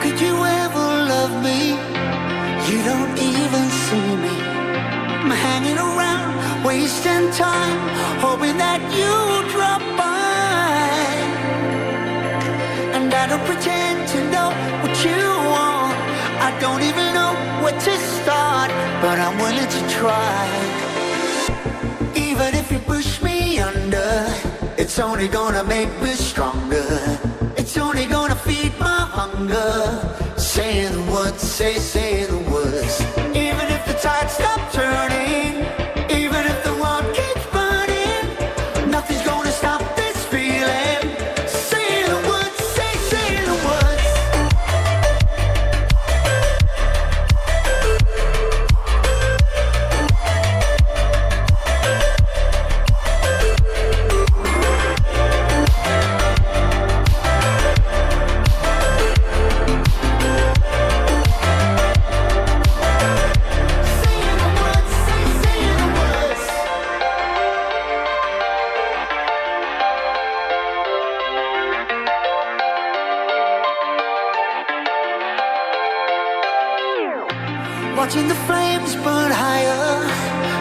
could you ever love me? You don't even see me. I'm hanging around, wasting time, hoping that you drop by. And I don't pretend to know what you want. I don't even know where to start, but I'm willing to try. Even if you push me under, it's only gonna make me stronger. It's only gonna feed my hunger. Say the words, say the words. Even if the tide stops turning, even if the world keeps burning, nothing's gonna stop this feeling. Say the words, say the words. Watching the flames burn higher,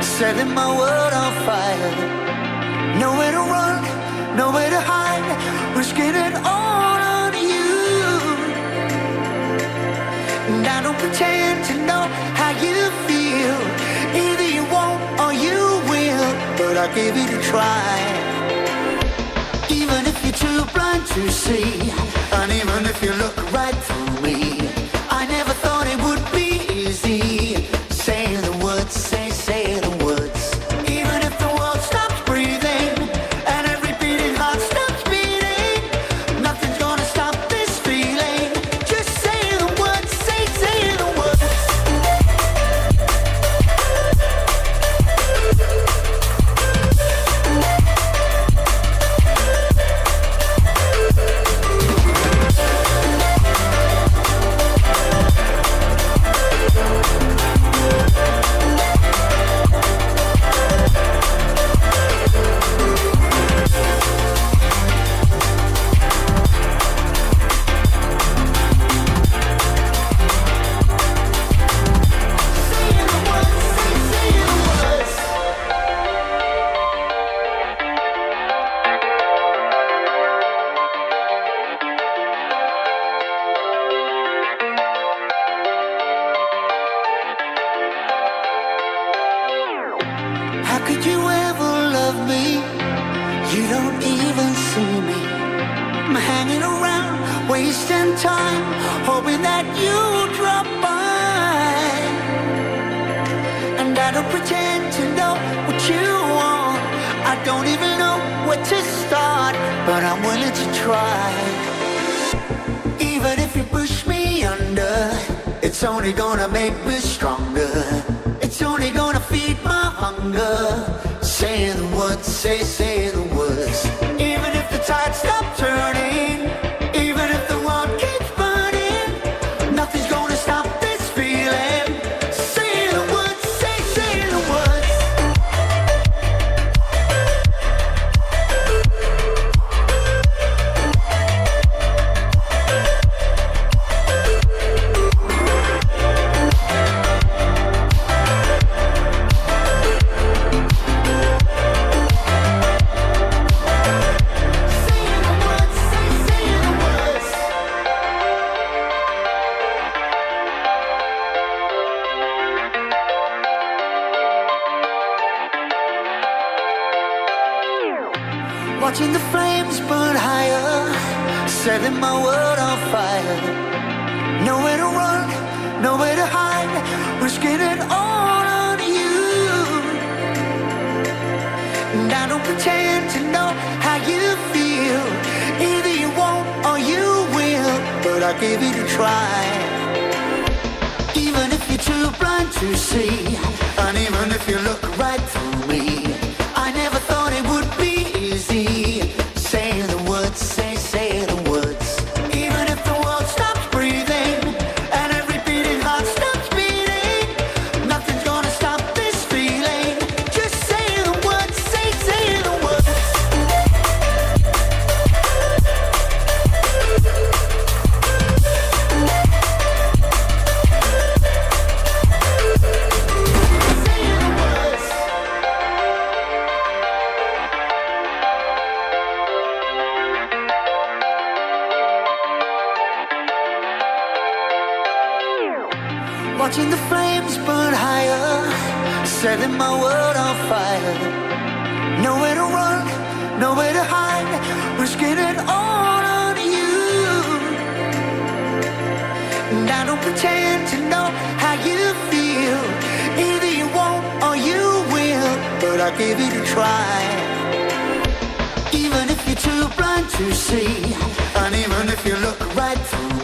setting my world on fire. Nowhere to run, nowhere to hide, risking it all on you. And I don't pretend to know how you feel. Either you won't or you will, but I'll give it a try. Even if you're too blind to see, and even if you look right through me, I never thought it would be easy. Say the words, say the words. Even if the world stops breathing and every beating heart stops beating, nothing's gonna stop this feeling. Just say the words, say the words. How could you ever love me? You don't even see me. I'm hanging around, wasting time, hoping that you drop by. And I don't pretend to know what you want. I don't even know where to start, but I'm willing to try. Even if you push me under, it's only gonna make me stronger. It's only gonna feed my hunger. Say the words, say the words. Even if the tide stops turning, even if the world keeps burning, nothing's gonna stop this feeling. Say the words, say the words. Watching the flames burn higher, setting my world on fire. Nowhere to run, nowhere to hide, risking it all on you. And I don't pretend to know how you feel. Either you won't or you will, but I'll give it a try. Even if you're too blind to see, and even if you look right through me, I never thought it would be easy. Say the words, say the words. Even if the world stops breathing and every beating heart stops beating, nothing's gonna stop this feeling. Just say the words, say the words. watching the flames burn higher, setting my world on fire. Nowhere to run, nowhere to hide, risking it all on you. And I don't pretend to know how you feel. Either you won't or you will, but I'll give it a try. Even if you're too blind to see, and even if you look right through